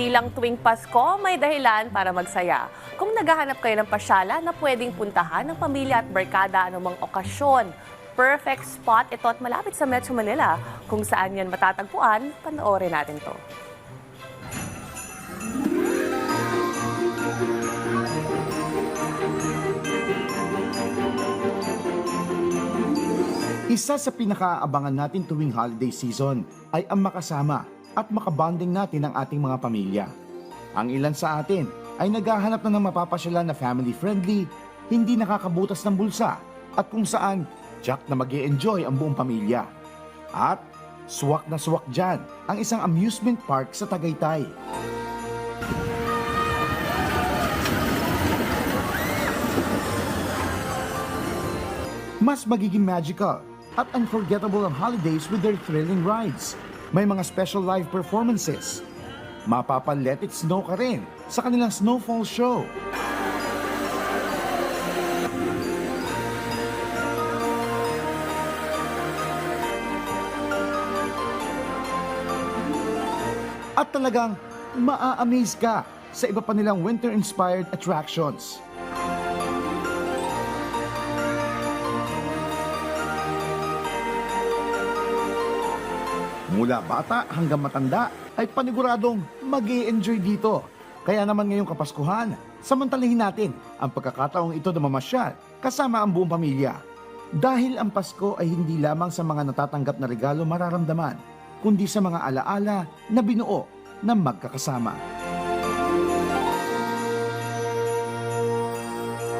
Hindi lang tuwing Pasko may dahilan para magsaya. Kung naghahanap kayo ng pasyala na pwedeng puntahan ng pamilya at barkada anumang okasyon, perfect spot ito at malapit sa Metro Manila. Kung saan yan matatagpuan, panoorin natin to. Isa sa pinakaabangan natin tuwing holiday season ay ang makasama at makabanding natin ang ating mga pamilya. Ang ilan sa atin ay naghahanap na ng mapapasyalan na family-friendly, hindi nakakabutas ng bulsa at kung saan tiyak na mag-e-enjoy ang buong pamilya. At swak na swak dyan ang isang amusement park sa Tagaytay. Mas magiging magical at unforgettable ang holidays with their thrilling rides. May mga special live performances. Mapapa-let it snow ka rin sa kanilang snowfall show. At talagang maa-amaze ka sa iba pa nilang winter-inspired attractions. Mula bata hanggang matanda ay paniguradong mag-i-enjoy dito. Kaya naman ngayong Kapaskuhan, samantalahin natin ang pagkakataong ito na mamasyal kasama ang buong pamilya. Dahil ang Pasko ay hindi lamang sa mga natatanggap na regalo mararamdaman, kundi sa mga alaala na binuo ng magkakasama.